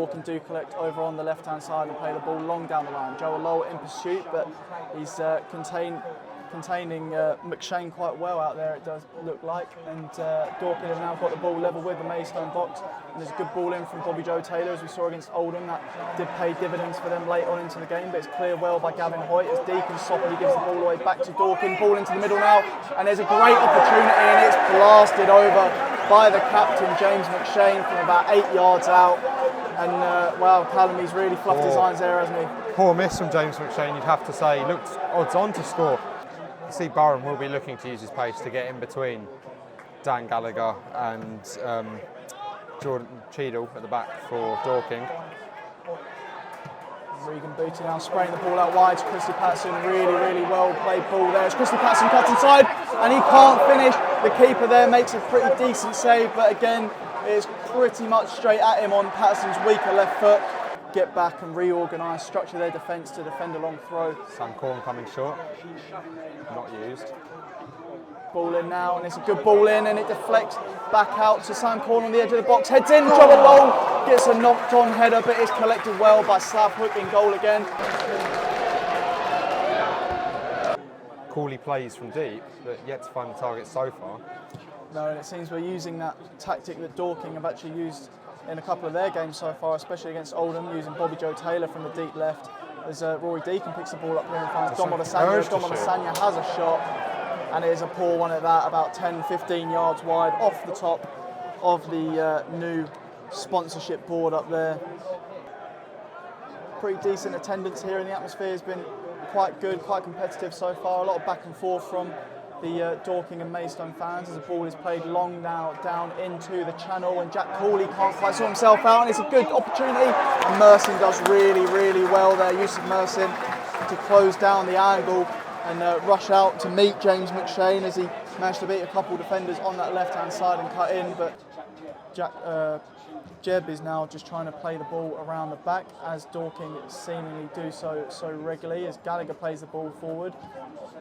Dorking do collect over on the left-hand side and play the ball long down the line. Joe Lowe in pursuit, but he's containing McShane quite well out there, it does look like. And Dorking have now got the ball level with the Maidstone box. And there's a good ball in from Bobby Joe Taylor, as we saw against Oldham. That did pay dividends for them late on into the game, but it's cleared well by Gavin Hoyt as Deacon softly gives the ball away back to Dorking. Ball into the middle now, and there's a great opportunity, and it's blasted over by the captain, James McShane, from about 8 yards out. And wow, Callum, he's really fluffed his irons there, hasn't he? Poor miss from James McShane, you'd have to say. He looked odds on to score. You see Barham will be looking to use his pace to get in between Dan Gallagher and Jordan Cheadle at the back for Dorking. Regan Booty now spraying the ball out wide to Christy Patterson. Really well played ball there. As Christy Patterson cuts inside and he can't finish. The keeper there makes a pretty decent save, but again, it's pretty much straight at him on Patterson's weaker left foot. Get back and reorganise, structure their defence to defend a long throw. Sam Corn coming short, not used. Ball in now, and it's a good ball in, and it deflects back out to Sam Corn on the edge of the box. Heads in, Joe Lowe gets a knocked on header, but it's collected well by Slav Hook in goal again. Cooley plays from deep, but yet to find the target so far. No, and it seems we're using that tactic that Dorking have actually used in a couple of their games so far, especially against Oldham, using Bobby Joe Taylor from the deep left. As Rory Deacon picks the ball up here and finds Dom Odesanya. Dom Odesanya has a shot, and it is a poor one at that, about 10-15 yards wide off the top of the new sponsorship board up there. Pretty decent attendance here, and the atmosphere has been quite good, quite competitive so far. A lot of back and forth from the Dorking and Maidstone fans as the ball is played long now down into the channel, and Jack Cooley can't quite sort himself out, and it's a good opportunity, and Mersin does really well there. Yusuf Mersin to close down the angle and rush out to meet James McShane as he managed to beat a couple of defenders on that left hand side and cut in, but Jeb is now just trying to play the ball around the back, as Dorking seemingly do so regularly, as Gallagher plays the ball forward.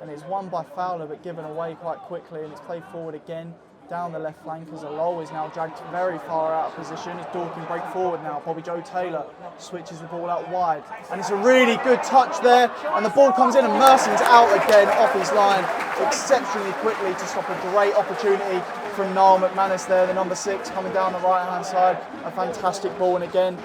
And it's won by Fowler but given away quite quickly, and it's played forward again down the left flank as Lowe is now dragged very far out of position as Dorking break forward now. Bobby Joe Taylor switches the ball out wide, and it's a really good touch there, and the ball comes in and Mersin's out again off his line exceptionally quickly to stop a great opportunity from Niall McManus there, the number 6 coming down the right hand side. A fantastic ball, and again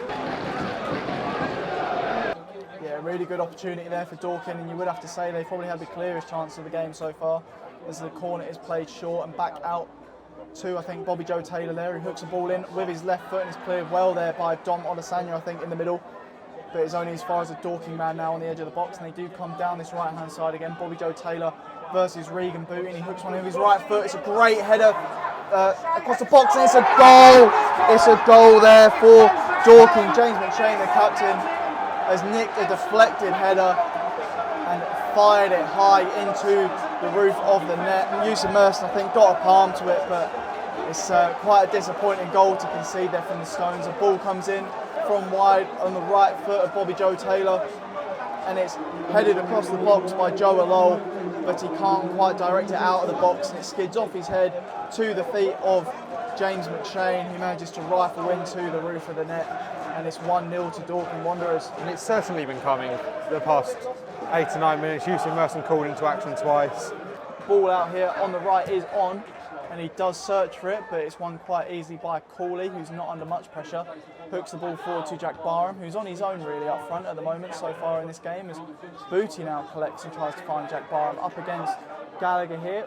really good opportunity there for Dorking, and you would have to say they probably had the clearest chance of the game so far as the corner is played short and back out to, I think, Bobby Joe Taylor there, who hooks the ball in with his left foot and is cleared well there by Dom Odesanya, I think, in the middle, but it's only as far as the Dorking man now on the edge of the box, and they do come down this right hand side again. Bobby Joe Taylor versus Regan Booty, and he hooks one with his right foot. It's a great header across the box, and it's a goal. It's a goal there for Dorking. James McShane, the captain, has nicked a deflected header and fired it high into the roof of the net. Yusuf Mersin, I think, got a palm to it, but it's quite a disappointing goal to concede there from the Stones. The ball comes in from wide on the right foot of Bobby Joe Taylor, and it's headed across the box by Joe Lowe, but he can't quite direct it out of the box, and it skids off his head to the feet of James McShane, who manages to rifle into the roof of the net. And it's 1-0 to Dorking Wanderers. And it's certainly been coming the past 8 to 9 minutes. Yusuf Mersin called into action twice. Ball out here on the right is on, and he does search for it, but it's won quite easily by Cooley, who's not under much pressure. Hooks the ball forward to Jack Barham, who's on his own really up front at the moment so far in this game, as Booty now collects and tries to find Jack Barham up against Gallagher here.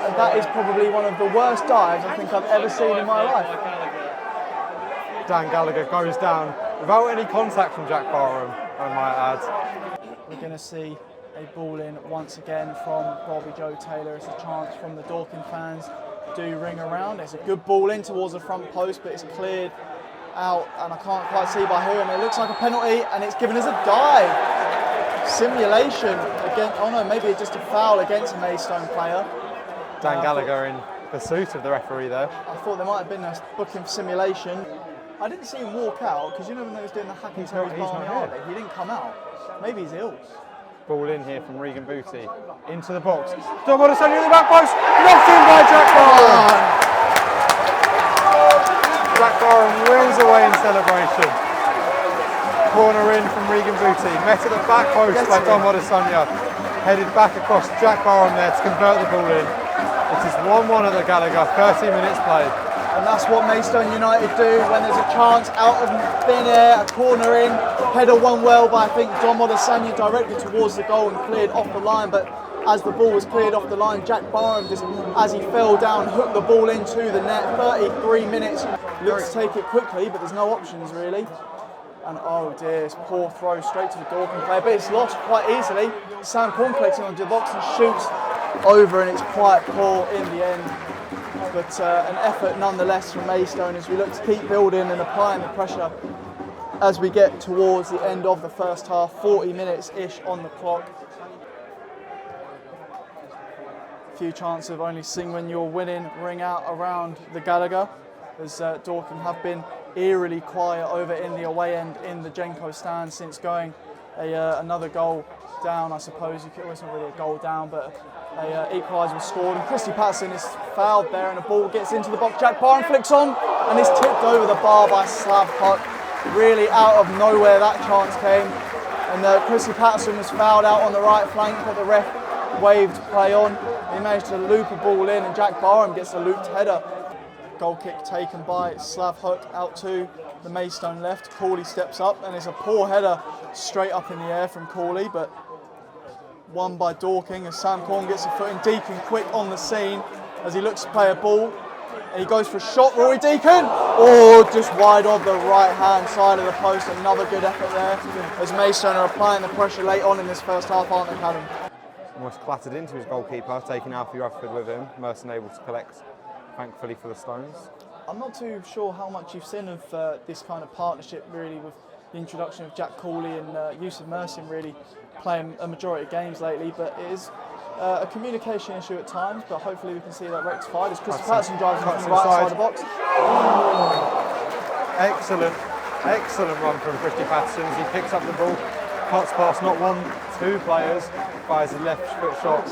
And that is probably one of the worst dives I think I've ever seen in my life. Dan Gallagher goes down without any contact from Jack Barham, I might add. We're going to see a ball in once again from Bobby Joe Taylor. It's a chance from the Dorking fans do ring around. It's a good ball in towards the front post, but it's cleared out, and I can't quite see by who, and it looks like a penalty, and it's given as a dive. Simulation again. Oh no, maybe it's just a foul against a Maidstone player. Dan Gallagher in pursuit of the referee there. I thought there might have been a booking for simulation. I didn't see him walk out, because you know when they was doing the Hackett Terry's Barney Harley, he didn't come out. Maybe he's ill. Ball in here from Regan Booty. Into the box. Dom Adesanya in the back post. Knocked in by Jack Barham. Jack Barham wheels away in celebration. Corner in from Regan Booty. Met at the back post by Dom Adesanya. Headed back across. Jack Barham there to convert the ball in. It is 1-1 at the Gallagher. 30 minutes played. And that's what Maidstone United do when there's a chance out of thin air, a corner in, header won well by I think Dom Adesanya directly towards the goal and cleared off the line, but as the ball was cleared off the line, Jack Barham just, as he fell down, hooked the ball into the net. 33 minutes, looks to take it quickly, but there's no options really. And oh dear, it's poor throw straight to the Dorking player, but it's lost quite easily. Sam Corn collecting onto the box and shoots over, and it's quite poor in the end. But an effort nonetheless from Maidstone as we look to keep building and applying the pressure as we get towards the end of the first half. 40 minutes-ish on the clock. A few chances of only seeing when you're winning ring out around the Gallagher, as Dorking have been eerily quiet over in the away end in the Genco stand since going another goal down. I suppose it's not really a goal down, but a equaliser was scored, and Christy Patterson is fouled there, and the ball gets into the box. Jack Barham flicks on, and is tipped over the bar by Slav Huck. Really out of nowhere that chance came, and Christy Patterson was fouled out on the right flank, but the ref waved play on. He managed to loop a ball in, and Jack Barham gets a looped header. Goal kick taken by Slav Huck out to the Maidstone left. Cooley steps up, and it's a poor header straight up in the air from Cooley, but won by Dorking as Sam Corn gets a foot in. Deacon quick on the scene as he looks to play a ball, and he goes for a shot. Rory Deacon, just wide of the right hand side of the post. Another good effort there as Maidstone are applying the pressure late on in this first half, aren't they, Callum? Almost clattered into his goalkeeper, taking Alfie Rutherford with him. Merson able to collect, thankfully, for the Stones. I'm not too sure how much you've seen of this kind of partnership really, with the introduction of Jack Cooley and Yusuf Mersin really playing a majority of games lately, but it is a communication issue at times, but hopefully we can see that rectified as Chris Patterson drives in from the right side of the box. Excellent run from Christy Patterson as he picks up the ball, cuts past not one, two players, fires a left foot shot,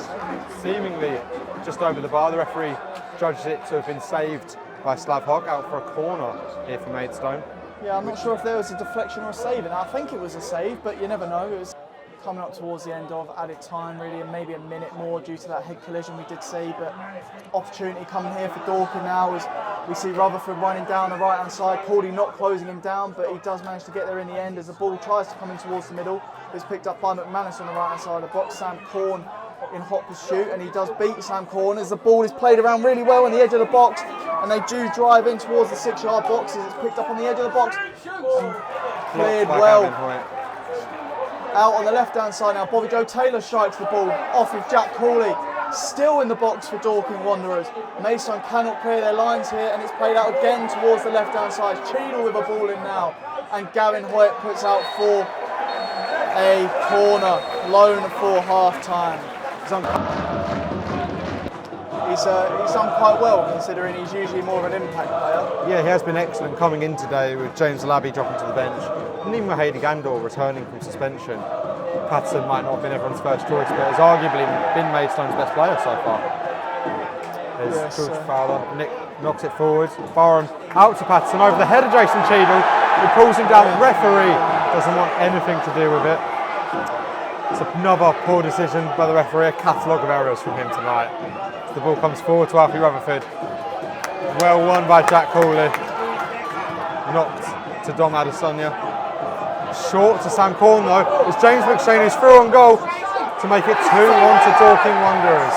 seemingly just over the bar. The referee judges it to have been saved by Slav Huck, out for a corner here for Maidstone. Yeah, I'm not sure if there was a deflection or a save, and I think it was a save, but you never know. It was coming up towards the end of added time really, and maybe a minute more due to that head collision we did see, but opportunity coming here for Dorking now as we see Rutherford running down the right hand side. Cordy not closing him down, but he does manage to get there in the end as the ball tries to come in towards the middle. It's picked up by McManus on the right hand side of the box. Sam Corn in hot pursuit, and he does beat Sam Corn as the ball is played around really well on the edge of the box, and they do drive in towards the 6-yard box as it's picked up on the edge of the box and cleared well. Out on the left-hand side now, Bobby Joe Taylor strikes the ball off of Jack Cooley. Still in the box for Dorking Wanderers. Maidstone cannot clear their lines here, and it's played out again towards the left-hand side. Cheadle with a ball in now, and Gavin Hoyt puts out for a corner, lone for half-time. He's done quite well, considering he's usually more of an impact player. Yeah, he has been excellent coming in today, with James Labby dropping to the bench, and even Mahady Gandor returning from suspension. Patterson might not have been everyone's first choice, but has arguably been Maidstone's best player so far. There's George Fowler, Nick knocks it forward, Barham out to Patterson, over the head of Jason Cheadle, who pulls him down. The referee doesn't want anything to do with it. It's another poor decision by the referee, a catalogue of errors from him tonight. The ball comes forward to Alfie Rutherford. Well won by Jack Cooley. Knocked to Dom Adesanya. Short to Sam Corn though. It's James McShane who's through on goal to make it 2-1 to Dorking Wanderers.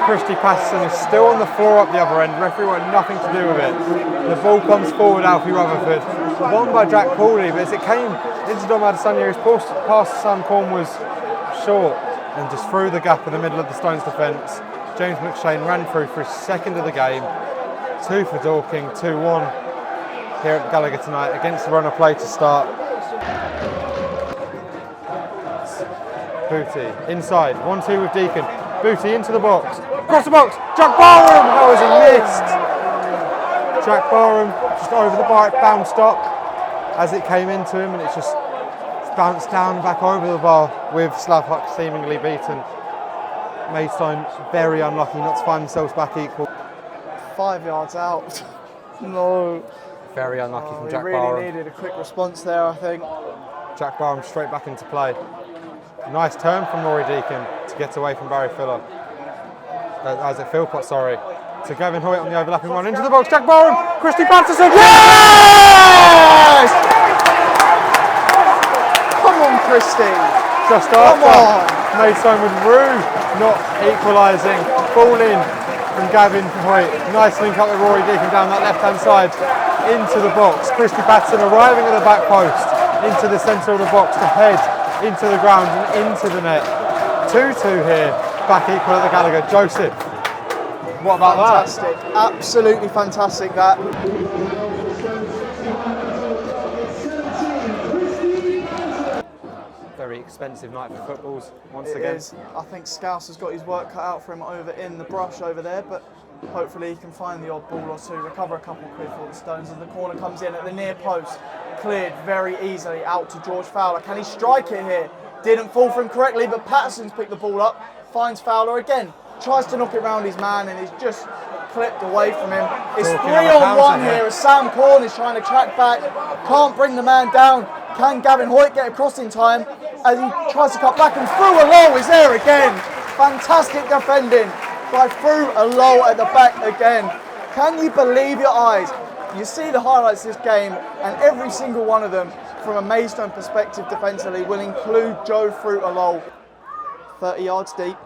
Christy Patterson is still on the floor up the other end. Referee wanted nothing to do with it. The ball comes forward, Alfie Rutherford. Won by Jack Cooley, but as it came into Dom Adesanya, his pass to Sam Corn was short and just through the gap in the middle of the Stones defence. James McShane ran through for his second of the game. 2 for Dorking, 2-1 here at Gallagher tonight against the run of play to start. Booty inside, 1-2 with Deacon. Booty into the box, across the box, Jack Barham! How has he missed? Jack Barham just over the bar, it bounced up as it came into him, and it's just bounced down back over the bar with Slavhok seemingly beaten. Maidstone very unlucky not to find themselves back equal. 5 yards out. No. Very unlucky from Jack He really Barham. needed a quick response there, I think. Jack Barham straight back into play. Nice turn from Rory Deacon to get away from Barry Fuller. Isaac Philpott, sorry. To Gavin Hoyt on the overlapping one into the box. Jack Barham, Christy Patterson. Yes! Come on, Christy. Just Come after on. Maidstone with Rue not equalising. Ball in from Gavin Hoyt. Nice link up with Rory Deacon down that left-hand side into the box. Christy Patterson arriving at the back post into the centre of the box to head into the ground and into the net. 2-2 here, back equal at the Gallagher. Joseph, what about Fantastic. Absolutely fantastic, that. Very expensive night for footballs once It again. is. I think Scouse has got his work cut out for him over in the brush over there, but hopefully he can find the odd ball or two, recover a couple of quid for the Stones as the corner comes in at the near post. Cleared very easily out to George Fowler. Can he strike it here? Didn't fall for him correctly, but Patterson's picked the ball up, finds Fowler again, tries to knock it round his man and he's just clipped away from him. It's Talking 3-on-1 here as Sam Corn is trying to track back, can't bring the man down. Can Gavin Hoyt get across in time as he tries to cut back and through a low is there again. Fantastic defending by through a low at the back again. Can you believe your eyes? You see the highlights of this game and every single one of them from a Maidstone perspective defensively will include Joe Fruit-a-Low. 30 yards deep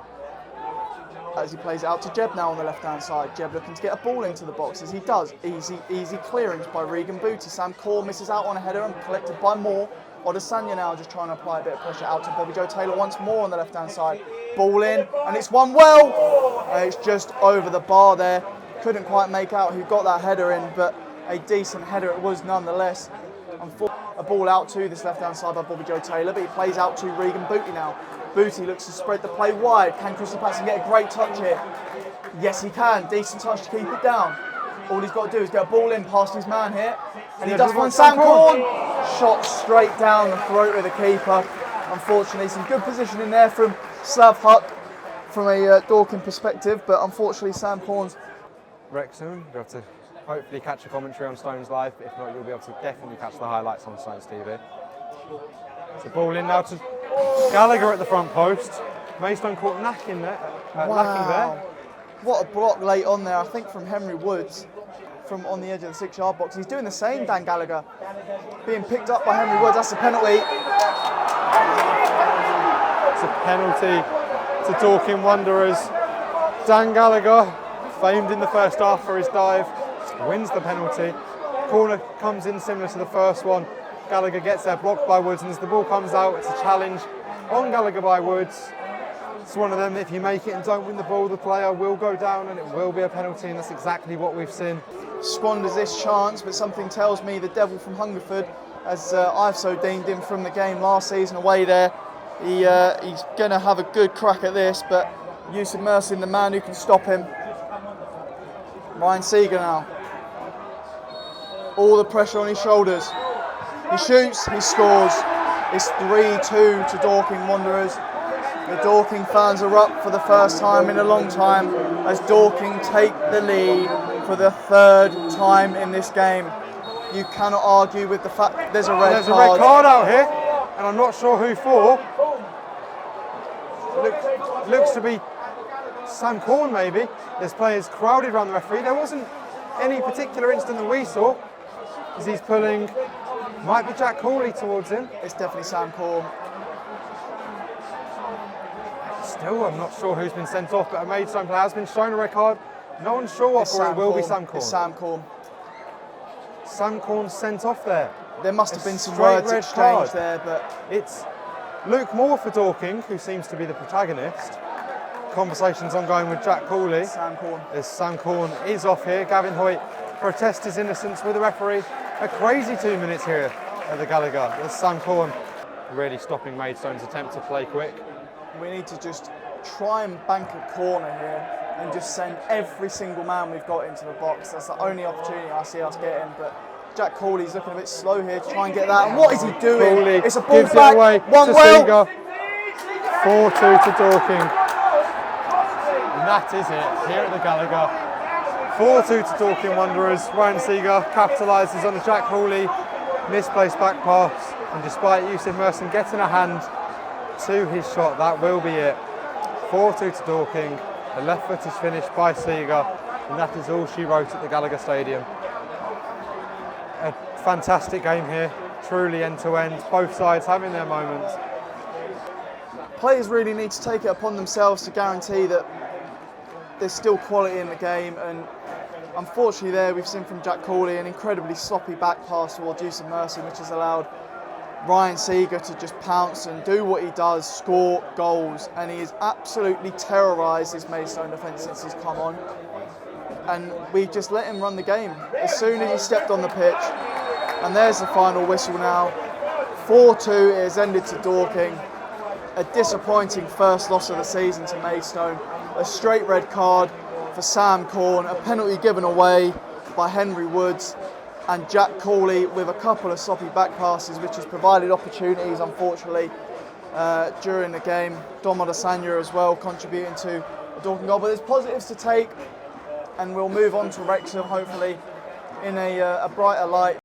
as he plays it out to Jeb now on the left-hand side. Jeb looking to get a ball into the box as he does. Easy clearance by Regan Booty. Sam Core misses out on a header and collected by Moore. Odesanya now just trying to apply a bit of pressure out to Bobby Joe Taylor once more on the left-hand side. Ball in and it's won well. It's just over the bar there. Couldn't quite make out who got that header in, but a decent header it was nonetheless. A ball out to this left-hand side by Bobby Joe Taylor, but he plays out to Regan Booty now. Booty looks to spread the play wide. Can Christy Patterson get a great touch here? Yes, he can. Decent touch to keep it down. All he's got to do is get a ball in past his man here. And he does find Sam Corn. Shot straight down the throat of the keeper. Unfortunately, some good positioning there from Slavhok from a Dorking perspective, but unfortunately Sam Corn's... Wrexham, you'll have to hopefully catch a commentary on Stones Live. If not, you'll be able to definitely catch the highlights on Stones TV. So ball in now to Gallagher at the front post. Maidstone caught lacking there. What a block late on there, I think from Henry Woods, from on the edge of the 6-yard box. He's doing the same, Dan Gallagher. Being picked up by Henry Woods, that's a penalty. It's a penalty to Dorking Wanderers. Dan Gallagher, famed in the first half for his dive, wins the penalty. Corner comes in similar to the first one. Gallagher gets there, blocked by Woods, and as the ball comes out, it's a challenge on Gallagher by Woods. It's one of them, if you make it and don't win the ball, the player will go down and it will be a penalty, and that's exactly what we've seen. Squanders this chance, but something tells me the devil from Hungerford, as I've so deemed him from the game last season away there, he's going to have a good crack at this, but Yusuf Mersin, the man who can stop him. Ryan Seeger now. All the pressure on his shoulders. He shoots, he scores. It's 3-2 to Dorking Wanderers. The Dorking fans are up for the first time in a long time as Dorking take the lead for the third time in this game. You cannot argue with the fact that there's a red card. There's a red card out here, and I'm not sure who for. Looks to be Sam Corn maybe. There's players crowded around the referee. There wasn't any particular incident that we saw as he's pulling, might be Jack Cooley towards him. It's definitely Sam Corn. Still, I'm not sure who's been sent off, but a Maidstone player has been shown a red card. No one's sure what for it will be Sam Corn. It's Sam Corn. Sam Corn sent off there. There must have been some words exchanged there, but it's Luke Moore for Dorking, who seems to be the protagonist. Conversations ongoing with Jack Cooley. Sam Corn. As Sam Corn is off here. Gavin Hoyt protests his innocence with the referee. A crazy 2 minutes here at the Gallagher. As Sam Corn really stopping Maidstone's attempt to play quick. We need to just try and bank a corner here and just send every single man we've got into the box. That's the only opportunity I see us getting, but Jack Cooley's looking a bit slow here to try and get that. And what is he doing? Cooley It's a ball gives back. it away 1 to well. Seeger. 4-2 to Dorking. And that is it here at the Gallagher. 4-2 to Dorking Wanderers. Ryan Seeger capitalises on a Jack Cooley misplaced back pass, and despite Yusuf Merson getting a hand to his shot, that will be it. 4-2 to Dorking. The left foot is finished by Seeger, and that is all she wrote at the Gallagher Stadium. A fantastic game here, truly end to end, both sides having their moments. Players really need to take it upon themselves to guarantee that there's still quality in the game, and unfortunately there we've seen from Jack Cooley an incredibly sloppy back pass towards Yusuf Merson, which has allowed Ryan Seeger to just pounce and do what he does, score goals, and he has absolutely terrorised his Maidstone defence since he's come on. And we just let him run the game as soon as he stepped on the pitch. And there's the final whistle now. 4-2, it has ended to Dorking. A disappointing first loss of the season to Maidstone. A straight red card for Sam Corn, a penalty given away by Henry Woods, and Jack Cooley with a couple of sloppy back passes, which has provided opportunities, unfortunately, during the game. Dom Adesanya as well contributing to a Dorking goal. But there's positives to take, and we'll move on to Wrexham, hopefully, in a brighter light.